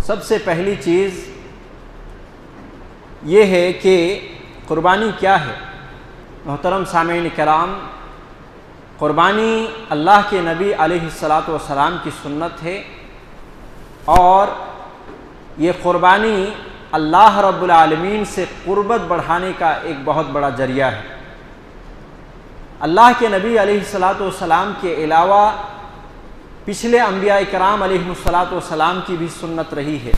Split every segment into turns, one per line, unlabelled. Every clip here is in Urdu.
سب سے پہلی چیز یہ ہے کہ قربانی کیا ہے۔ محترم سامعین کرام، قربانی اللہ کے نبی علیہ الصلاۃ والسلام کی سنت ہے، اور یہ قربانی اللہ رب العالمین سے قربت بڑھانے کا ایک بہت بڑا ذریعہ ہے۔ اللہ کے نبی علیہ الصلاۃ والسلام کے علاوہ پچھلے انبیاء کرام علیہ الصلاۃ والسلام کی بھی سنت رہی ہے،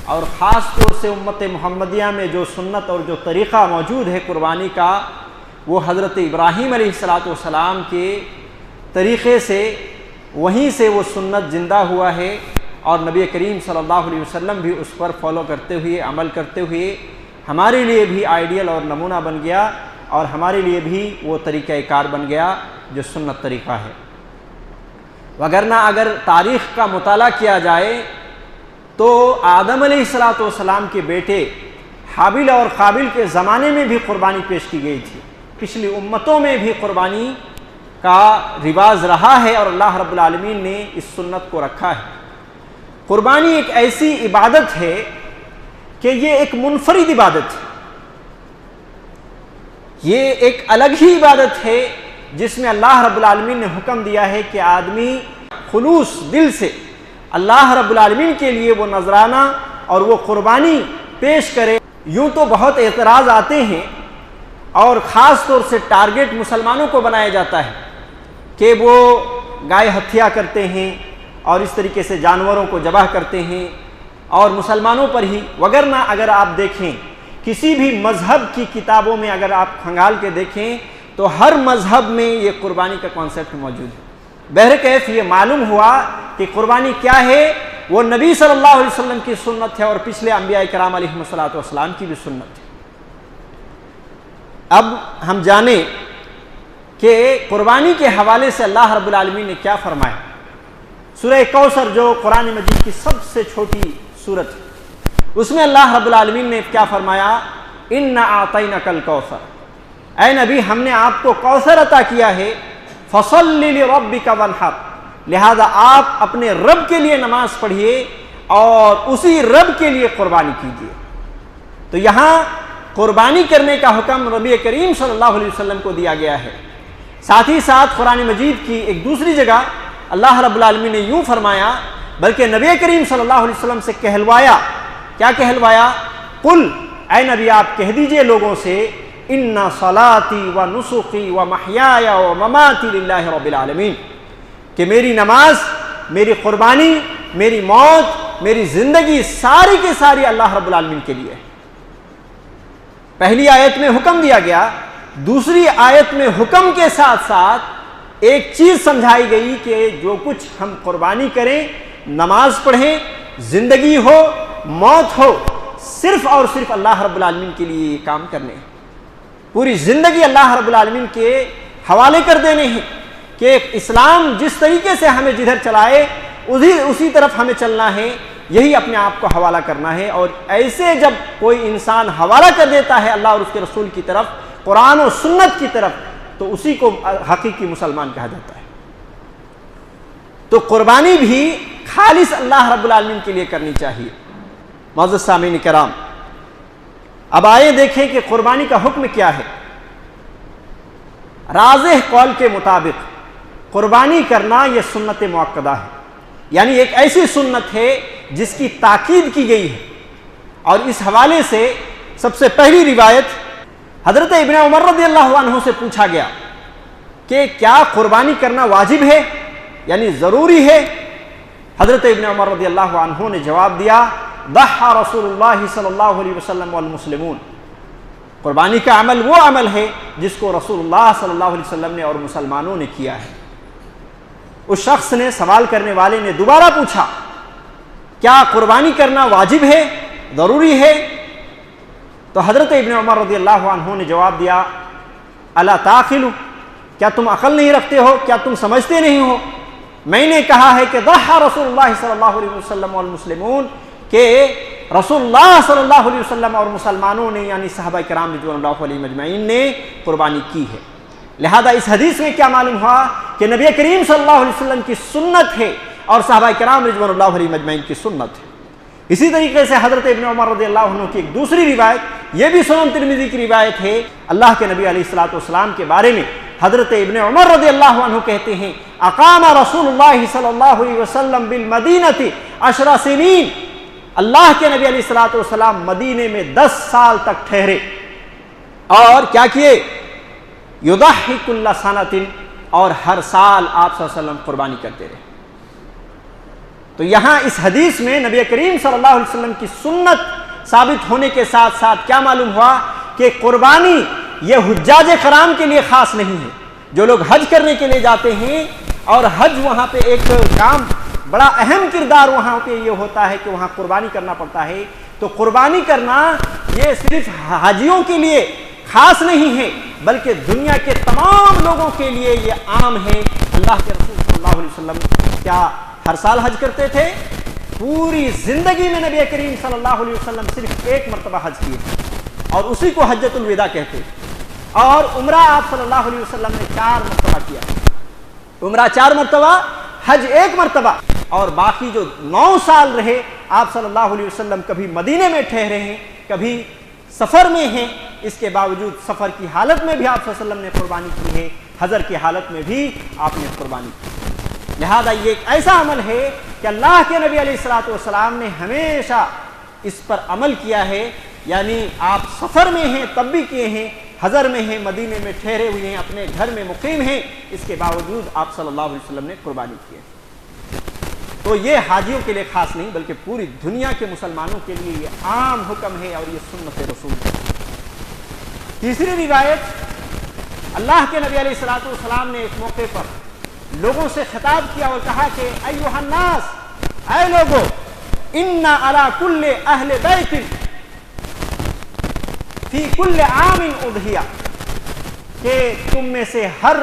اور خاص طور سے امت محمدیہ میں جو سنت اور جو طریقہ موجود ہے قربانی کا، وہ حضرت ابراہیم علیہ الصلاۃ والسلام کے طریقے سے، وہیں سے وہ سنت زندہ ہوا ہے، اور نبی کریم صلی اللہ علیہ وسلم بھی اس پر فالو کرتے ہوئے، عمل کرتے ہوئے ہمارے لیے بھی آئیڈیل اور نمونہ بن گیا، اور ہمارے لیے بھی وہ طریقہ کار بن گیا جو سنت طریقہ ہے۔ وگرنہ اگر تاریخ کا مطالعہ کیا جائے تو آدم علیہ الصلاۃ والسلام کے بیٹے حابیل اور قابیل کے زمانے میں بھی قربانی پیش کی گئی تھی، پچھلی امتوں میں بھی قربانی کا رواج رہا ہے، اور اللہ رب العالمین نے اس سنت کو رکھا ہے۔ قربانی ایک ایسی عبادت ہے کہ یہ ایک منفرد عبادت ہے، یہ ایک الگ ہی عبادت ہے جس میں اللہ رب العالمین نے حکم دیا ہے کہ آدمی خلوص دل سے اللہ رب العالمین کے لیے وہ نذرانہ اور وہ قربانی پیش کرے۔ یوں تو بہت اعتراض آتے ہیں، اور خاص طور سے ٹارگٹ مسلمانوں کو بنایا جاتا ہے کہ وہ گائے ہتھیا کرتے ہیں اور اس طریقے سے جانوروں کو ذبح کرتے ہیں، اور مسلمانوں پر ہی۔ وگرنہ اگر آپ دیکھیں کسی بھی مذہب کی کتابوں میں، اگر آپ کھنگال کے دیکھیں تو ہر مذہب میں یہ قربانی کا کانسیپٹ موجود ہے۔ بہرکیف یہ معلوم ہوا کہ قربانی کیا ہے، وہ نبی صلی اللہ علیہ وسلم کی سنت ہے، اور پچھلے انبیاء کرام علیہ الصلوۃ والسلام کی بھی سنت ہے۔ اب ہم جانیں کہ قربانی کے حوالے سے اللہ رب العالمین نے کیا فرمایا۔ سورہ کوثر جو قرآن مجید کی سب سے چھوٹی سورت ہے، اس میں اللہ رب العالمین نے کیا فرمایا؟ اِنَّا أَعْطَيْنَكَ الْكَوْثَرَ، اے نبی ہم نے آپ کو کوثر عطا کیا ہے، فَصَلِّ لِرَبِّكَ وَانْحَرْ، لہذا آپ اپنے رب کے لیے نماز پڑھیے اور اسی رب کے لیے قربانی کیجیے۔ تو یہاں قربانی کرنے کا حکم نبی کریم صلی اللہ علیہ وسلم کو دیا گیا ہے۔ ساتھ ہی ساتھ قرآن مجید کی ایک دوسری جگہ اللہ رب العالمین نے یوں فرمایا، بلکہ نبی کریم صلی اللہ علیہ وسلم سے کہلوایا، کیا کہلوایا؟ قل، اے نبی آپ کہہ دیجئے لوگوں سے، ان صلاتی و نسخی و محیای و مماتی للہ رب العالمین، کہ میری نماز، میری قربانی، میری موت، میری زندگی ساری کی ساری اللہ رب العالمین کے لیے ہے۔ پہلی آیت میں حکم دیا گیا، دوسری آیت میں حکم کے ساتھ ساتھ ایک چیز سمجھائی گئی کہ جو کچھ ہم قربانی کریں، نماز پڑھیں، زندگی ہو، موت ہو، صرف اور صرف اللہ رب العالمین کے لیے یہ کام کرنے ہیں، پوری زندگی اللہ رب العالمین کے حوالے کر دینے ہیں، کہ اسلام جس طریقے سے ہمیں جدھر چلائے اسی طرف ہمیں چلنا ہے، یہی اپنے آپ کو حوالہ کرنا ہے۔ اور ایسے جب کوئی انسان حوالہ کر دیتا ہے اللہ اور اس کے رسول کی طرف، قرآن و سنت کی طرف، تو اسی کو حقیقی مسلمان کہا جاتا ہے۔ تو قربانی بھی خالص اللہ رب العالمین کے لیے کرنی چاہیے۔ معزز سامعین کرام، اب آئے دیکھیں کہ قربانی کا حکم کیا ہے۔ راجح قول کے مطابق قربانی کرنا یہ سنت مؤکدہ ہے، یعنی ایک ایسی سنت ہے جس کی تاکید کی گئی ہے۔ اور اس حوالے سے سب سے پہلی روایت حضرت ابن عمر رضی اللہ عنہ سے پوچھا گیا کہ کیا قربانی کرنا واجب ہے، یعنی ضروری ہے؟ حضرت ابن عمر رضی اللہ عنہ نے جواب دیا، ضحى رسول اللہ صلی اللہ علیہ وسلم والمسلمون، قربانی کا عمل وہ عمل ہے جس کو رسول اللہ صلی اللہ علیہ وسلم نے اور مسلمانوں نے کیا ہے۔ اس شخص نے، سوال کرنے والے نے دوبارہ پوچھا، کیا قربانی کرنا واجب ہے، ضروری ہے؟ تو حضرت ابن عمر رضی اللہ عنہ نے جواب دیا، الا تعقلوا، کیا تم عقل نہیں رکھتے ہو، کیا تم سمجھتے نہیں ہو؟ میں نے کہا ہے کہ ضحى رسول اللہ صلی اللہ علیہ وسلم والمسلمون، کہ رسول اللہ صلی اللہ علیہ وسلم اور مسلمانوں نے، یعنی صحابہ کرام رضوان اللہ علیہم اجمعین نے قربانی کی ہے۔ لہذا اس حدیث میں کیا معلوم ہوا کہ نبی کریم صلی اللہ علیہ وسلم کی سنت ہے اور صحابہ کرام رضوان اللہ علیہم اجمعین کی سنت ہے۔ اسی طریقے سے حضرت ابن عمر رضی اللہ عنہ کی ایک دوسری روایت، یہ بھی سنن ترمذی کی روایت ہے، اللہ کے نبی علیہ الصلوۃ والسلام کے بارے میں حضرت ابن عمر رضی اللہ عنہ کہتے ہیں اقام رسول اللہ صلی اللہ علیہ وسلم بالمدینہ 10 سنین، اللہ کے نبی علیہ الصلوۃ والسلام مدینے میں 10 سال تک ٹھہرے، اور کیا کیے؟ یضحی کل سنۃ، اور ہر سال آپ صلی اللہ علیہ وسلم قربانی کرتے رہے۔ تو یہاں اس حدیث میں نبی کریم صلی اللہ علیہ وسلم کی سنت ثابت ہونے کے ساتھ ساتھ کیا معلوم ہوا کہ قربانی یہ حجاج کرام کے لیے خاص نہیں ہے۔ جو لوگ حج کرنے کے لیے جاتے ہیں، اور حج وہاں پہ ایک کام بڑا اہم کردار وہاں پہ یہ ہوتا ہے کہ وہاں قربانی کرنا پڑتا ہے، تو قربانی کرنا یہ صرف حاجیوں کے لیے خاص نہیں ہے بلکہ دنیا کے تمام لوگوں کے لیے یہ عام ہے۔ اللہ کے رسول صلی اللہ علیہ وسلم کیا ہر سال حج کرتے تھے؟ پوری زندگی میں نبی کریم صلی اللہ علیہ وسلم صرف ایک مرتبہ حج کیے، اور اسی کو حجۃ الوداع کہتے ہیں، اور عمرہ آپ صلی اللہ علیہ وسلم نے 4 مرتبہ کیا، عمرہ 4 مرتبہ، حج 1 مرتبہ، اور باقی جو 9 سال رہے آپ صلی اللہ علیہ وسلم کبھی مدینے میں ٹھہرے ہیں، کبھی سفر میں ہیں، اس کے باوجود سفر کی حالت میں بھی آپ صلی اللہ علیہ وسلم نے قربانی کی ہے، حضر کی حالت میں بھی آپ نے قربانی کی۔ لہذا یہ ایک ایسا عمل ہے کہ اللہ کے نبی علیہ الصلوۃ والسلام نے ہمیشہ اس پر عمل کیا ہے، یعنی آپ سفر میں ہیں تب بھی کیے ہیں، حضر میں ہیں، مدینے میں ٹھہرے ہوئے ہیں، اپنے گھر میں مقیم ہیں، اس کے باوجود آپ صلی اللہ علیہ وسلم نے قربانی کی ہے۔ تو یہ حاجیوں کے لیے خاص نہیں بلکہ پوری دنیا کے مسلمانوں کے لیے یہ عام حکم ہے، اور یہ سنت رسول ہے۔ تیسری روایت، اللہ کے نبی علیہ الصلوۃ والسلام نے اس موقع پر لوگوں سے خطاب کیا اور کہا کہ ایھا الناس، اے لوگو، ان علی کل اہل بیت فی کل عام اضحیہ، کہ تم میں سے ہر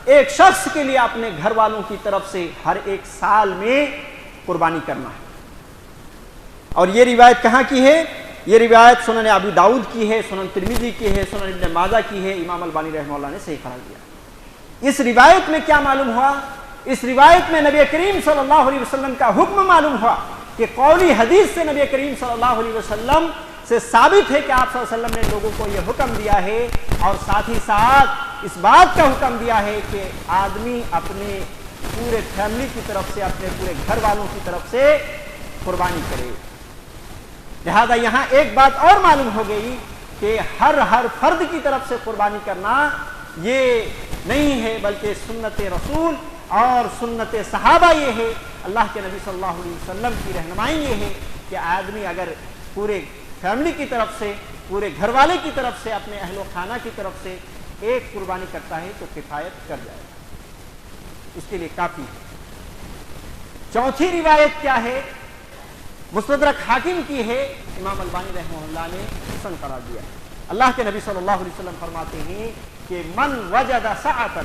ایک شخص کے لیے اپنے گھر والوں کی طرف سے ہر ایک سال میں قربانی کرنا ہے۔ اور یہ روایت کہاں کی ہے؟ یہ روایت سنن ابو داؤد کی ہے، سنن ترمذی کی ہے، سنن ابن ماجہ کی ہے، امام البانی رحمہ اللہ نے صحیح قرار دیا۔ اس روایت میں کیا معلوم ہوا؟ اس روایت میں نبی کریم صلی اللہ علیہ وسلم کا حکم معلوم ہوا کہ قولی حدیث سے نبی کریم صلی اللہ علیہ وسلم سے ثابت ہے کہ آپ صلی اللہ علیہ وسلم نے لوگوں کو یہ حکم دیا ہے، اور ساتھ ہی ساتھ اس بات کا حکم دیا ہے کہ آدمی اپنے پورے فیملی کی طرف سے، اپنے پورے گھر والوں کی طرف سے قربانی کرے۔ لہذا یہاں ایک بات اور معلوم ہو گئی کہ ہر فرد کی طرف سے قربانی کرنا یہ نہیں ہے بلکہ سنت رسول اور سنت صحابہ یہ ہے، اللہ کے نبی صلی اللہ علیہ وسلم کی رہنمائی یہ ہے کہ آدمی اگر پورے فیملی کی طرف سے، پورے گھر والے کی طرف سے، اپنے اہل و خانہ کی طرف سے ایک قربانی کرتا ہے تو کفایت کر جائے، اس کے لیے کافی ہے۔ چوتھی روایت کیا ہے؟ مستدرک حاکم کی ہے، امام البانی رحمہ اللہ نے حسن قرار دیا ہے۔ اللہ کے نبی صلی اللہ علیہ وسلم فرماتے ہیں کہ من وجد سعۃ،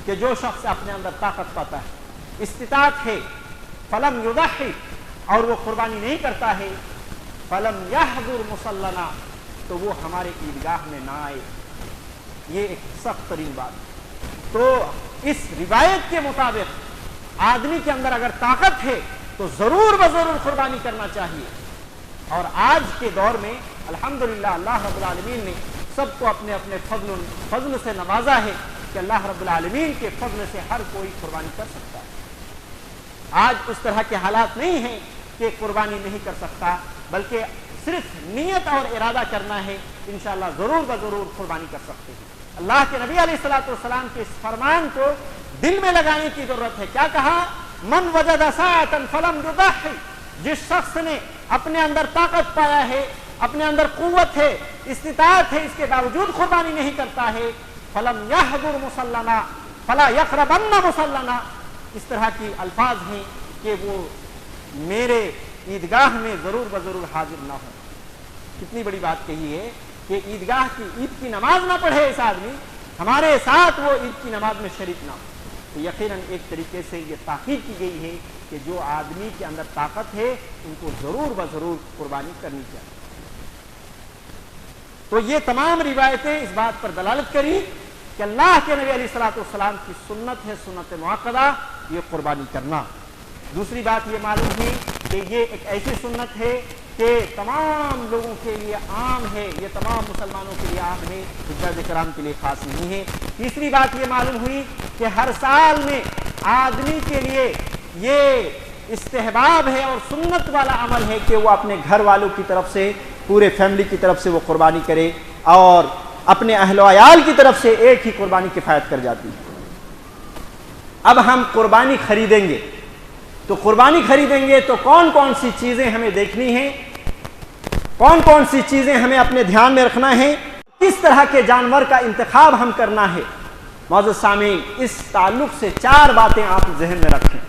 کہ جو شخص اپنے اندر طاقت پاتا ہے، استطاعت ہے، فلم یضحی، اور وہ قربانی نہیں کرتا ہے، فلم یحضر مصلنا، تو وہ ہمارے عیدگاہ میں نہ آئے۔ یہ ایک سخت ترین بات۔ تو اس روایت کے مطابق آدمی کے اندر اگر طاقت ہے تو ضرور بضرور قربانی کرنا چاہیے۔ اور آج کے دور میں الحمدللہ اللہ رب العالمین نے سب کو اپنے اپنے فضل سے نوازا ہے کہ اللہ رب العالمین کے فضل سے ہر کوئی قربانی کر سکتا ہے۔ آج اس طرح کے حالات نہیں ہیں کہ قربانی نہیں کر سکتا، بلکہ صرف نیت اور ارادہ کرنا ہے، انشاءاللہ ضرور بضرور قربانی کر سکتے ہیں۔ اللہ کے نبی علیہ الصلوۃ والسلام کے اس فرمان کو دل میں لگانے کی ضرورت ہے۔ کیا کہا؟ من وجد ساعۃ فلم یضحی، جس شخص نے اپنے اندر طاقت پایا ہے، اپنے اندر قوت ہے، استطاعت ہے، اس کے باوجود قربانی نہیں کرتا ہے، فلم یحضر مصلنا فلا یقربن مصلنا، اس طرح کی الفاظ ہیں کہ وہ میرے عیدگاہ میں ضرور بضرور حاضر نہ ہو۔ کتنی بڑی بات کہی ہے کہ عیدگاہ کی عید کی نماز نہ پڑھے اس آدمی، ہمارے ساتھ وہ عید کی نماز میں شریک نہ ہو۔ تو یقیناً ایک طریقے سے یہ تاکید کی گئی ہے کہ جو آدمی کے اندر طاقت ہے ان کو ضرور بضرور قربانی کرنی چاہیے۔ تو یہ تمام روایتیں اس بات پر دلالت کری کہ اللہ کے نبی علیہ الصلوۃ والسلام کی سنت ہے، سنت مؤکدہ، یہ قربانی کرنا۔ دوسری بات یہ معلوم ہوئی کہ یہ ایک ایسی سنت ہے کہ تمام لوگوں کے لیے عام ہے، یہ تمام مسلمانوں کے لیے عام ہے، حجاج کرام کے لیے خاص نہیں ہے۔ تیسری بات یہ معلوم ہوئی کہ ہر سال میں آدمی کے لیے یہ استحباب ہے اور سنت والا عمل ہے کہ وہ اپنے گھر والوں کی طرف سے، پورے فیملی کی طرف سے وہ قربانی کرے، اور اپنے اہل و عیال کی طرف سے ایک ہی قربانی کفایت کر جاتی ہے۔ اب ہم قربانی خریدیں گے تو کون کون سی چیزیں ہمیں دیکھنی ہیں، کون کون سی چیزیں ہمیں اپنے دھیان میں رکھنا ہے، کس طرح کے جانور کا انتخاب ہم کرنا ہے۔ معزز سامعین، اس تعلق سے 4 باتیں آپ ذہن میں رکھیں،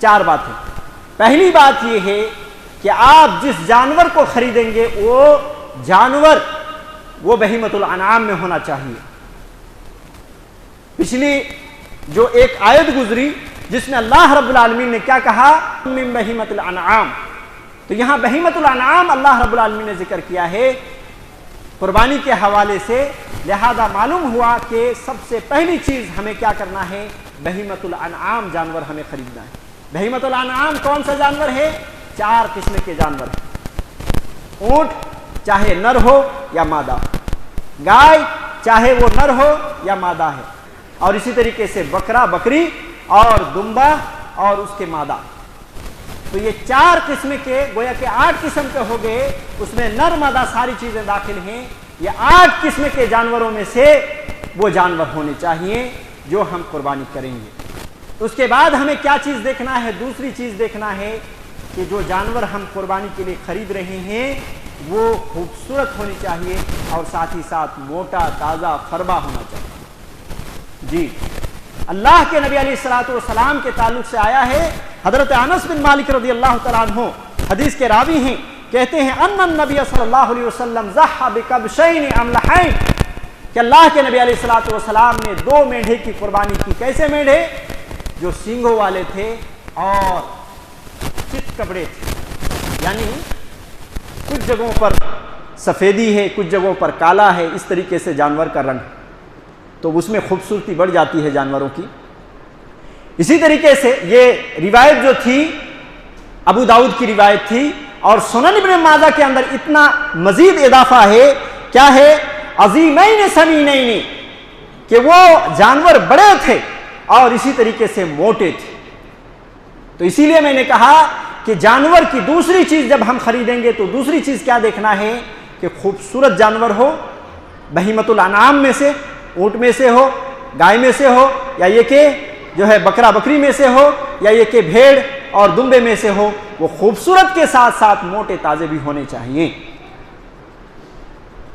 4 باتیں۔ پہلی بات یہ ہے کہ آپ جس جانور کو خریدیں گے وہ جانور وہ بہیمۃ الانعام میں ہونا چاہیے۔ پچھلی جو ایک آیت گزری جس میں اللہ رب العالمین نے کیا کہا، من بہیمۃ الانعام، تو یہاں بہیمۃ الانعام اللہ رب العالمین نے ذکر کیا ہے قربانی کے حوالے سے، لہذا معلوم ہوا کہ سب سے پہلی چیز ہمیں کیا کرنا ہے، بہیمۃ الانعام جانور ہمیں خریدنا ہے۔ بہیمۃ الانعام کون سا جانور ہے؟ 4 قسم کے جانور ہیں۔ اونٹ چاہے نر ہو یا مادہ، گائے چاہے وہ نر ہو یا مادہ ہے، اور اسی طریقے سے بکرا، بکری اور دمبا اور اس کے مادہ۔ تو یہ 4 قسم کے، گویا کہ 8 قسم کے ہو گئے، اس میں نر مادہ ساری چیزیں داخل ہیں۔ یہ 8 قسم کے جانوروں میں سے وہ جانور ہونے چاہیے جو ہم قربانی کریں گے۔ اس کے بعد ہمیں کیا چیز دیکھنا ہے؟ دوسری چیز دیکھنا ہے کہ جو جانور ہم قربانی کے لیے خرید رہے ہیں وہ خوبصورت ہونی چاہیے اور ساتھ ہی ساتھ موٹا، تازہ، فربا ہونا چاہیے۔ جی، اللہ کے نبی علیہ الصلوۃ والسلام کے تعلق سے آیا ہے، حضرت انس بن مالک رضی اللہ تعالیٰ عنہ حدیث کے راوی ہیں، کہتے ہیں ان النبی صلی اللہ علیہ وسلم ضحى بکبشین املحین، کہ اللہ کے نبی علیہ الصلوۃ والسلام نے 2 مینڈھے کی قربانی کی۔ کیسے مینڈھے؟ جو سینگوں والے تھے اور چت کپڑے تھے، یعنی کچھ جگہوں پر سفیدی ہے، کچھ جگہوں پر کالا ہے، اس طریقے سے جانور کا رنگ، تو اس میں خوبصورتی بڑھ جاتی ہے جانوروں کی۔ اسی طریقے سے یہ روایت جو تھی ابو داؤد کی روایت تھی، اور سنن ابن ماجہ کے اندر اتنا مزید اضافہ ہے، کیا ہے؟ عظیمین سمینین، کہ وہ جانور بڑے تھے اور اسی طریقے سے موٹے تھے۔ تو اسی لیے میں نے کہا کہ جانور کی دوسری چیز جب ہم خریدیں گے تو دوسری چیز کیا دیکھنا ہے کہ خوبصورت جانور ہو، بہیمۃ الانعام میں سے، اونٹ میں سے ہو، گائے میں سے ہو، یا یہ کہ جو ہے بکرا بکری میں سے ہو، یا یہ کہ بھیڑ اور دمبے میں سے ہو، وہ خوبصورت کے ساتھ ساتھ موٹے تازے بھی ہونے چاہیے۔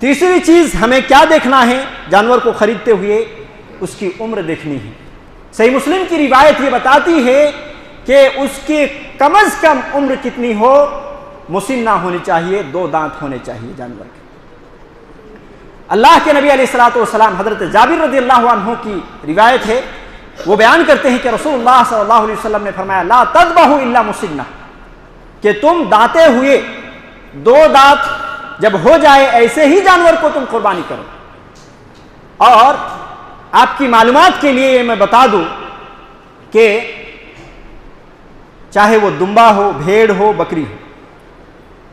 تیسری چیز ہمیں کیا دیکھنا ہے جانور کو خریدتے ہوئے؟ اس کی عمر دیکھنی ہے۔ صحیح مسلم کی روایت یہ بتاتی ہے کہ اس کی کم از کم عمر کتنی ہو؟ مسنہ ہونی چاہیے، 2 دانت ہونے چاہیے جانور کے۔ اللہ کے نبی علیہ الصلوۃ والسلام، حضرت جابر رضی اللہ عنہ کی روایت ہے، وہ بیان کرتے ہیں کہ رسول اللہ صلی اللہ علیہ وسلم نے فرمایا لا تذبحوا الا مسنہ، کہ تم دانتے ہوئے 2 دانت جب ہو جائے ایسے ہی جانور کو تم قربانی کرو۔ اور آپ کی معلومات کے لیے میں بتا دوں کہ چاہے وہ دمبا ہو، بھیڑ ہو، بکری ہو،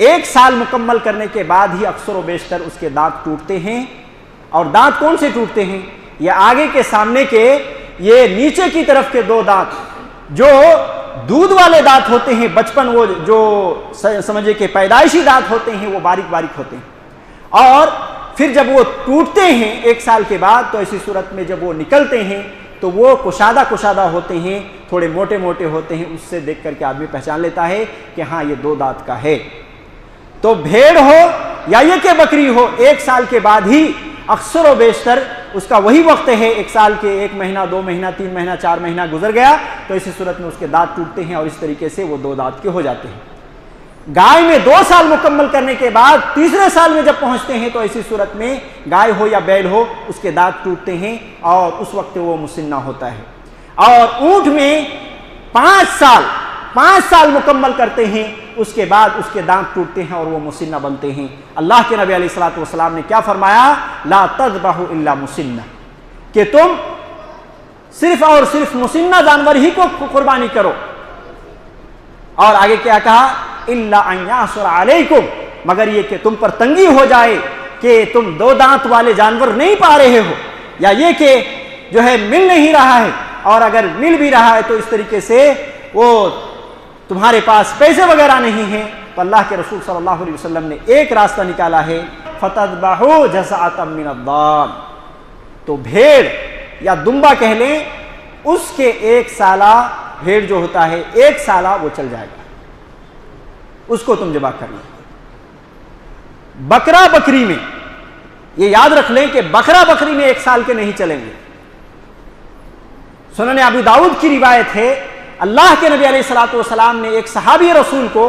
1 سال مکمل کرنے کے بعد ہی اکثر و بیشتر اس کے دانت ٹوٹتے ہیں۔ اور دانت کون سے ٹوٹتے ہیں؟ یہ آگے کے سامنے کے، یہ نیچے کی طرف کے 2 دانت جو دودھ والے دانت ہوتے ہیں، بچپن وہ جو سمجھے کہ پیدائشی دانت ہوتے ہیں، وہ باریک باریک ہوتے ہیں، اور پھر جب وہ ٹوٹتے ہیں 1 سال کے بعد تو ایسی صورت میں جب وہ نکلتے ہیں تو وہ کشادہ ہوتے ہیں، تھوڑے موٹے موٹے ہوتے ہیں، اس سے دیکھ کر کے آدمی پہچان لیتا ہے کہ ہاں یہ 2 دانت کا ہے۔ تو بھیڑ ہو یا یہ کہ بکری ہو، 1 سال کے بعد ہی اکثر و بیشتر اس کا وہی وقت ہے، 1 سال کے 1 مہینہ، 2 مہینہ، 3 مہینہ، 4 مہینہ گزر گیا تو اسی صورت میں اس کے دانت ٹوٹتے ہیں اور اس طریقے سے وہ 2 دانت کے ہو جاتے ہیں۔ گائے میں 2 سال مکمل کرنے کے بعد تیسرے سال میں جب پہنچتے ہیں تو ایسی صورت میں گائے ہو یا بیل ہو، اس کے دانت ٹوٹتے ہیں اور اس وقت وہ مسنہ ہوتا ہے۔ اور اونٹ میں 5 سال مکمل کرتے ہیں، اس کے بعد اس کے دانت ٹوٹتے ہیں اور وہ مسنہ بنتے ہیں۔ اللہ کے نبی علیہ الصلوۃ والسلام نے کیا فرمایا؟ لا تذبحوا الا مسنہ، کہ تم صرف اور صرف مسنہ جانور ہی کو قربانی کرو۔ اور آگے کیا کہا؟ الا ان یعصر علیکم، مگر یہ کہ تم پر تنگی ہو جائے کہ تم دو دانت والے جانور نہیں پا رہے ہو، یا یہ کہ جو ہے مل نہیں رہا ہے، اور اگر مل بھی رہا ہے تو اس طریقے سے وہ تمہارے پاس پیسے وغیرہ نہیں ہیں، تو اللہ کے رسول صلی اللہ علیہ وسلم نے ایک راستہ نکالا ہے، فتذبحوا جزعۃ من الضان، تو بھیڑ یا دمبا کہہ لیں، اس کے ایک سالہ بھیڑ جو ہوتا ہے ایک سالہ وہ چل جائے گا، اس کو تم ذبح کر لیں۔ بکرا بکری میں یہ یاد رکھ لیں کہ بکرا بکری میں ایک سال کے نہیں چلیں گے۔ سنن ابی داؤد کی روایت ہے، اللہ کے نبی علیہ الصلوۃ والسلام نے ایک صحابی رسول کو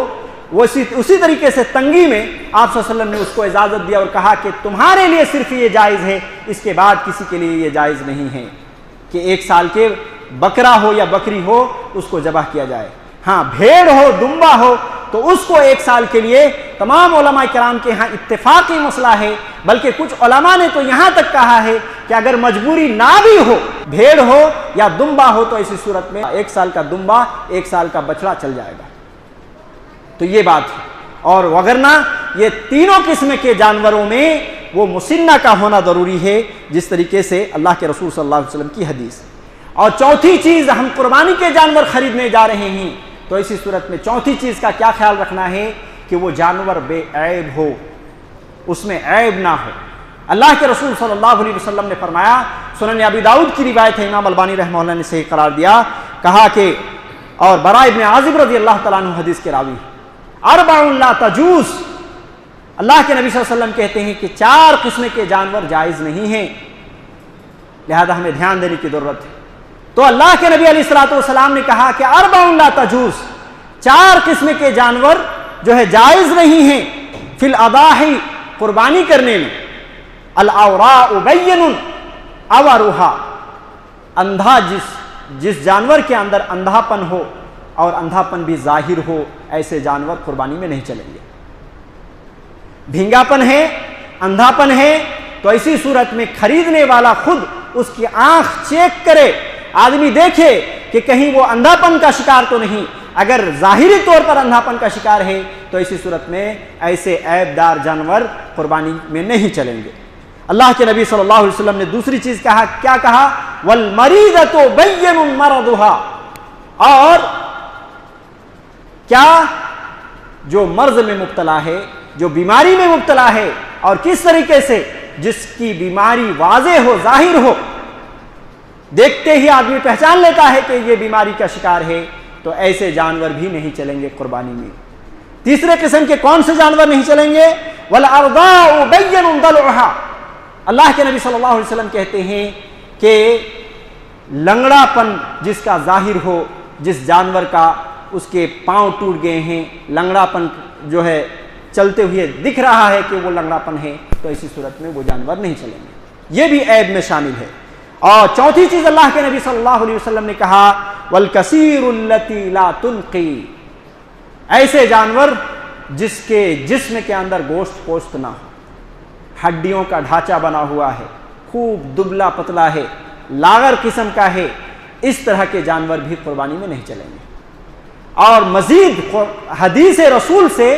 اسی طریقے سے تنگی میں آپ صلی اللہ علیہ وسلم نے اس کو اجازت دیا اور کہا کہ تمہارے لیے صرف یہ جائز ہے، اس کے بعد کسی کے لیے یہ جائز نہیں ہے کہ ایک سال کے بکرا ہو یا بکری ہو اس کو ذبح کیا جائے۔ ہاں بھیڑ ہو دمبا ہو تو اس کو ایک سال کے لیے تمام علماء کرام کے ہاں اتفاقی مسئلہ ہے، بلکہ کچھ علماء نے تو یہاں تک کہا ہے کہ اگر مجبوری نہ بھی ہو، بھیڑ ہو یا دمبا ہو، تو ایسی صورت میں ایک سال کا دمبا ایک سال کا بچڑا چل جائے گا۔ تو یہ بات ہے، اور وگرنہ یہ تینوں قسم کے جانوروں میں وہ مسنہ کا ہونا ضروری ہے، جس طریقے سے اللہ کے رسول صلی اللہ علیہ وسلم کی حدیث۔ اور چوتھی چیز، ہم قربانی کے جانور خریدنے جا رہے ہیں تو اسی صورت میں چوتھی چیز کا کیا خیال رکھنا ہے کہ وہ جانور بے عیب ہو، اس میں عیب نہ ہو۔ اللہ کے رسول صلی اللہ علیہ وسلم نے فرمایا، سنن ابی داؤد کی روایت ہے، امام البانی رحمہ اللہ نے صحیح قرار دیا، کہا کہ اور براء ابن عازب رضی اللہ تعالیٰ عنہ حدیث کے راوی، اربع لا تجوز، اللہ کے نبی صلی اللہ علیہ وسلم کہتے ہیں کہ 4 قسم کے جانور جائز نہیں ہیں، لہذا ہمیں دھیان دینے کی ضرورت ہے۔ تو اللہ کے نبی علیہ الصلوۃ والسلام نے کہا کہ اربع لا تجوز، 4 قسم کے جانور جو ہے جائز نہیں ہیں، فی الاضاحی، قربانی کرنے میں، الاوراء بین اورها، اندھا جس جانور کے اندر اندھا پن ہو اور اندھا پن بھی ظاہر ہو، ایسے جانور قربانی میں نہیں چلیں گے۔ بھینگا پن ہے، اندھا پن ہے، تو ایسی صورت میں خریدنے والا خود اس کی آنکھ چیک کرے، آدمی دیکھے کہ کہیں وہ اندھا پن کا شکار تو نہیں، اگر ظاہری طور پر اندھا پن کا شکار ہے تو ایسی صورت میں ایسے عیب دار جانور قربانی میں نہیں چلیں گے۔ اللہ کے نبی صلی اللہ علیہ وسلم نے دوسری چیز کہا، کیا کہا؟ والمریضۃ بین مرضها، اور کیا جو مرض میں مبتلا ہے، جو بیماری میں مبتلا ہے، اور کس طریقے سے؟ جس کی بیماری واضح ہو، ظاہر ہو، دیکھتے ہی آدمی پہچان لیتا ہے کہ یہ بیماری کا شکار ہے، تو ایسے جانور بھی نہیں چلیں گے قربانی میں۔ تیسرے قسم کے کون سے جانور نہیں چلیں گے؟ والارضاء بین ضلعها، اللہ کے نبی صلی اللہ علیہ وسلم کہتے ہیں کہ لنگڑا پن جس کا ظاہر ہو، جس جانور کا اس کے پاؤں ٹوٹ گئے ہیں، لنگڑا پن جو ہے چلتے ہوئے دکھ رہا ہے کہ وہ لنگڑا پن ہے، تو ایسی صورت میں وہ جانور نہیں چلیں گے، یہ بھی عیب میں شامل ہے۔ اور چوتھی چیز اللہ کے نبی صلی اللہ علیہ وسلم نے کہا، والکثیر التی لا تنقی، ایسے جانور جس کے جسم کے اندر گوشت پوشت نہ ہو، ہڈیوں کا ڈھانچہ بنا ہوا ہے، خوب دبلا پتلا ہے، لاغر قسم کا ہے، اس طرح کے جانور بھی قربانی میں نہیں چلیں گے۔ اور مزید حدیث رسول سے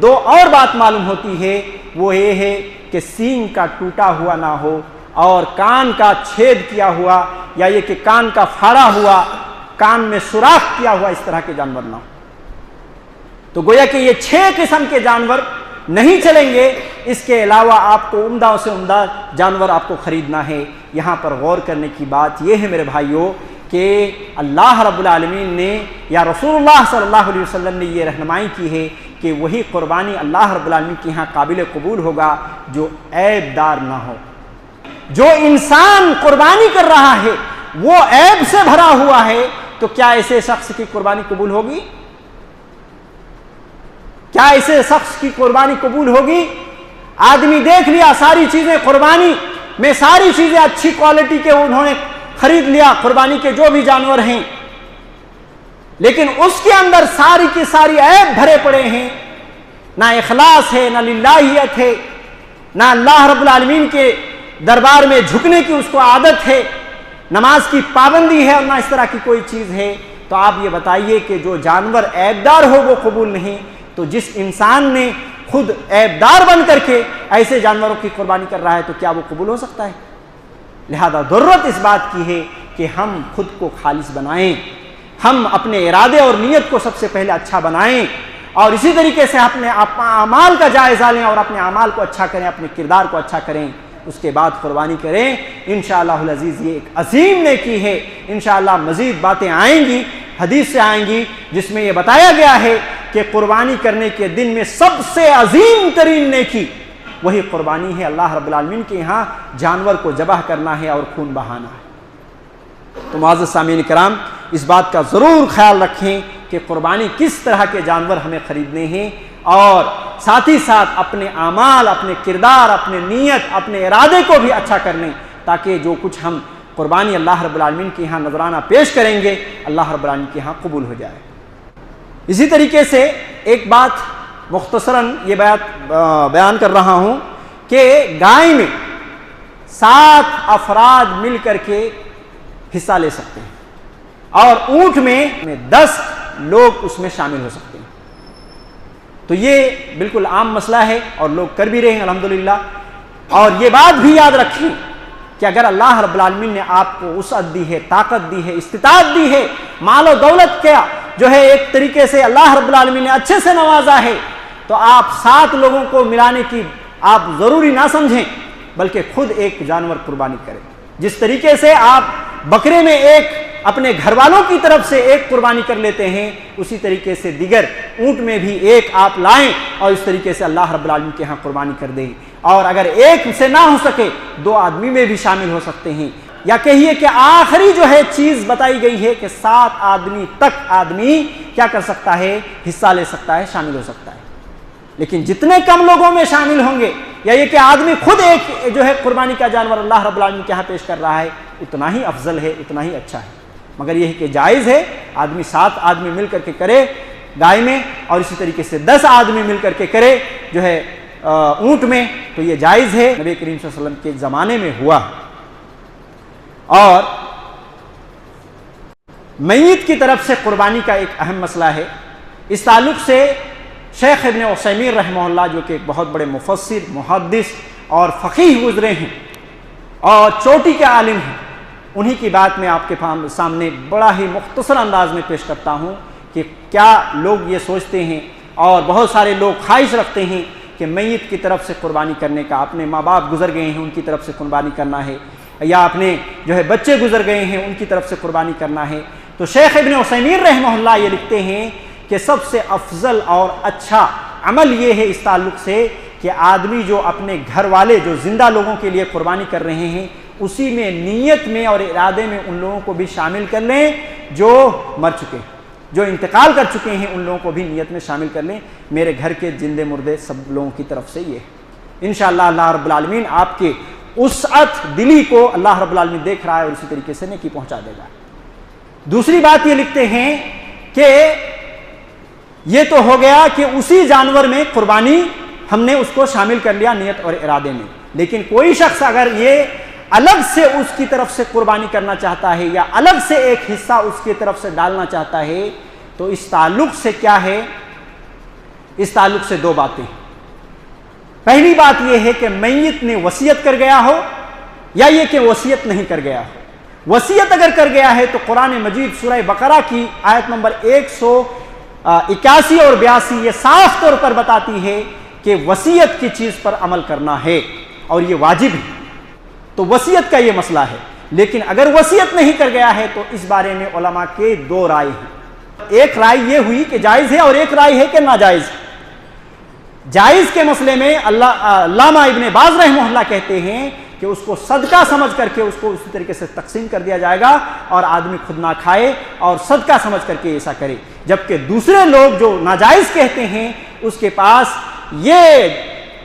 2 اور بات معلوم ہوتی ہے، وہ یہ ہے کہ سینگ کا ٹوٹا ہوا نہ ہو، اور کان کا چھید کیا ہوا، یا یہ کہ کان کا پھاڑا ہوا، کان میں سوراخ کیا ہوا، اس طرح کے جانور نہ ہو۔ تو گویا کہ یہ 6 قسم کے جانور نہیں چلیں گے۔ اس کے علاوہ آپ کو عمدہ سے عمدہ جانور آپ کو خریدنا ہے۔ یہاں پر غور کرنے کی بات یہ ہے میرے بھائیوں کہ اللہ رب العالمین نے یا رسول اللہ صلی اللہ علیہ وسلم نے یہ رہنمائی کی ہے کہ وہی قربانی اللہ رب العالمین کے یہاں قابل قبول ہوگا جو عیب دار نہ ہو۔ جو انسان قربانی کر رہا ہے وہ عیب سے بھرا ہوا ہے، تو کیا ایسے شخص کی قربانی قبول ہوگی؟ کیا ایسے شخص کی قربانی قبول ہوگی؟ آدمی دیکھ لیا ساری چیزیں قربانی میں، ساری چیزیں اچھی کوالٹی کے انہوں نے خرید لیا، قربانی کے جو بھی جانور ہیں، لیکن اس کے اندر ساری کی ساری عیب بھرے پڑے ہیں، نہ اخلاص ہے، نہ للہیت ہے، نہ اللہ رب العالمین کے دربار میں جھکنے کی اس کو عادت ہے، نماز کی پابندی ہے، اور نہ اس طرح کی کوئی چیز ہے، تو تو آپ یہ بتائیے کہ جو جانور عیبدار ہو وہ قبول نہیں، تو جس انسان نے خود عیبدار بن کر کے ایسے جانوروں کی قربانی کر رہا ہے تو کیا وہ قبول ہو سکتا ہے؟ لہذا ضرورت اس بات کی ہے کہ ہم خود کو خالص بنائیں، ہم اپنے ارادے اور نیت کو سب سے پہلے اچھا بنائیں، اور اسی طریقے سے اپنے اعمال کا جائزہ لیں اور اپنے اعمال کو اچھا کریں، اپنے کردار کو اچھا کریں، اس کے بعد قربانی کریں۔ انشاءاللہ العزیز یہ ایک عظیم نیکی ہے۔ انشاءاللہ مزید باتیں آئیں گی، حدیث سے آئیں گی، جس میں یہ بتایا گیا ہے کہ قربانی کرنے کے دن میں سب سے عظیم ترین نیکی وہی قربانی ہے۔ اللہ رب العالمین کے یہاں جانور کو ذبح کرنا ہے اور خون بہانا ہے۔ تو معزز سامعین کرام، اس بات کا ضرور خیال رکھیں کہ قربانی کس طرح کے جانور ہمیں خریدنے ہیں، اور ساتھ ہی ساتھ اپنے اعمال، اپنے کردار، اپنے نیت، اپنے ارادے کو بھی اچھا کر لیں، تاکہ جو کچھ ہم قربانی اللہ رب العالمین کے یہاں نذرانہ پیش کریں گے اللہ رب العالمین کے یہاں قبول ہو جائے۔ اسی طریقے سے ایک بات مختصراً یہ بات بیان کر رہا ہوں کہ گائے میں 7 افراد مل کر کے حصہ لے سکتے ہیں، اور اونٹ میں 10 لوگ اس میں شامل ہو سکتے ہیں۔ تو یہ بالکل عام مسئلہ ہے اور لوگ کر بھی رہے ہیں الحمدللہ۔ اور یہ بات بھی یاد رکھیں کہ اگر اللہ رب العالمین نے آپ کو وسعت دی ہے، طاقت دی ہے، استطاعت دی ہے، مال و دولت کیا جو ہے ایک طریقے سے اللہ رب العالمین نے اچھے سے نوازا ہے، تو آپ 7 لوگوں کو ملانے کی آپ ضروری نہ سمجھیں، بلکہ خود ایک جانور قربانی کریں۔ جس طریقے سے آپ بکرے میں ایک اپنے گھر والوں کی طرف سے ایک قربانی کر لیتے ہیں، اسی طریقے سے دیگر اونٹ میں بھی ایک آپ لائیں اور اس طریقے سے اللہ رب العالمین کے ہاں قربانی کر دیں۔ اور اگر ایک سے نہ ہو سکے 2 آدمی میں بھی شامل ہو سکتے ہیں، یا کہیے کہ آخری جو ہے چیز بتائی گئی ہے کہ 7 آدمی تک آدمی کیا کر سکتا ہے، حصہ لے سکتا ہے، شامل ہو سکتا ہے۔ لیکن جتنے کم لوگوں میں شامل ہوں گے، یا یہ کہ آدمی خود ایک جو ہے قربانی کا جانور اللہ رب العالمین کے ہاں پیش کر رہا ہے، اتنا ہی افضل ہے، اتنا ہی اچھا ہے۔ مگر یہ کہ جائز ہے 7 آدمی مل کر کے کرے گائے میں، اور اسی طریقے سے 10 آدمی مل کر کے کرے جو ہے اونٹ میں، تو یہ جائز ہے، نبی کریم صلی اللہ علیہ وسلم کے زمانے میں ہوا۔ اور میت کی طرف سے قربانی کا ایک اہم مسئلہ ہے۔ اس تعلق سے شیخ ابن عثیمین رحمہ اللہ، جو کہ ایک بہت بڑے مفسر، محدث اور فقیہ گزرے ہیں اور چوٹی کے عالم ہیں، انہی کی بات میں آپ کے سامنے بڑا ہی مختصر انداز میں پیش کرتا ہوں کہ کیا لوگ یہ سوچتے ہیں، اور بہت سارے لوگ خواہش رکھتے ہیں کہ میت کی طرف سے قربانی کرنے کا، اپنے ماں باپ گزر گئے ہیں ان کی طرف سے قربانی کرنا ہے، یا اپنے جو ہے بچے گزر گئے ہیں ان کی طرف سے قربانی کرنا ہے۔ تو شیخ ابن عثیمین رحمہ اللہ یہ لکھتے ہیں کہ سب سے افضل اور اچھا عمل یہ ہے اس تعلق سے کہ آدمی جو اپنے گھر والے جو زندہ لوگوں کے لیے قربانی کر رہے ہیں، اسی میں نیت میں اور ارادے میں ان لوگوں کو بھی شامل کر لیں جو مر چکے ہیں، جو انتقال کر چکے ہیں، ان لوگوں کو بھی نیت میں شامل کر لیں۔ میرے گھر کے زندے مردے سب لوگوں کی طرف سے یہ ہے۔ انشاءاللہ اللہ رب العالمین آپ کے وسعت دلی کو اللہ رب العالمین دیکھ رہا ہے اور اسی طریقے سے نیکی پہنچا دے گا۔ دوسری بات یہ لکھتے ہیں کہ یہ تو ہو گیا کہ اسی جانور میں قربانی ہم نے اس کو شامل کر لیا نیت اور ارادے میں، لیکن کوئی شخص اگر یہ الگ سے اس کی طرف سے قربانی کرنا چاہتا ہے، یا الگ سے ایک حصہ اس کی طرف سے ڈالنا چاہتا ہے، تو اس تعلق سے کیا ہے؟ اس تعلق سے 2 باتیں ہیں۔ پہلی بات یہ ہے کہ میت نے وصیت کر گیا ہو، یا یہ کہ وصیت نہیں کر گیا ہو۔ وصیت اگر کر گیا ہے تو قرآن مجید سورہ بقرہ کی آیت نمبر 181 اور 82 یہ صاف طور پر بتاتی ہے کہ وصیت کی چیز پر عمل کرنا ہے اور یہ واجب ہے۔ تو وصیت کا یہ مسئلہ ہے، لیکن اگر وصیت نہیں کر گیا ہے تو اس بارے میں علماء کے 2 رائے ہیں۔ ایک رائے یہ ہوئی کہ جائز ہے، اور ایک رائے ہے کہ ناجائز ہے۔ جائز کے مسئلے میں علامہ ابن باز رحمہ اللہ کہتے ہیں کہ اس کو صدقہ سمجھ کر کے اس کو اسی طریقے سے تقسیم کر دیا جائے گا، اور آدمی خود نہ کھائے اور صدقہ سمجھ کر کے ایسا کرے۔ جبکہ دوسرے لوگ جو ناجائز کہتے ہیں اس کے پاس یہ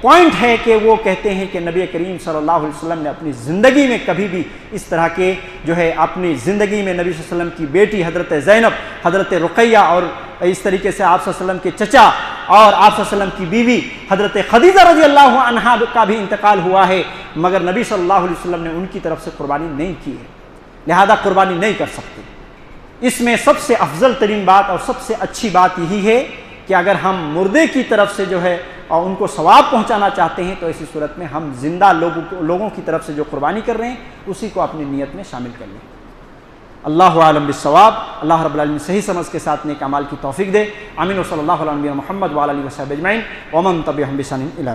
پوائنٹ ہے کہ وہ کہتے ہیں کہ نبی کریم صلی اللہ علیہ وسلم نے اپنی زندگی میں کبھی بھی اس طرح کے جو ہے اپنی زندگی میں نبی صلی اللہ علیہ وسلم کی بیٹی حضرت زینب، حضرت رقیہ، اور اس طریقے سے آپ صلی اللہ علیہ وسلم کے چچا اور آپ صلی اللہ علیہ وسلم کی بیوی حضرت خدیجہ رضی اللہ عنہا کا بھی انتقال ہوا ہے، مگر نبی صلی اللہ علیہ وسلم نے ان کی طرف سے قربانی نہیں کی ہے، لہذا قربانی نہیں کر سکتے۔ اس میں سب سے افضل ترین بات اور سب سے اچھی بات یہی ہے کہ اگر ہم مردے کی طرف سے جو ہے اور ان کو ثواب پہنچانا چاہتے ہیں تو ایسی صورت میں ہم زندہ لوگوں کی طرف سے جو قربانی کر رہے ہیں اسی کو اپنی نیت میں شامل کر لیں۔ اللہ عالم بالصواب۔ اللہ رب العالمین صحیح سمجھ کے ساتھ نیک اعمال کی توفیق دے۔ آمین۔ و صلی اللہ علیہ محمد وعلی آلہ وصحبہ اجمعین ومن تبعہم بإحسان الی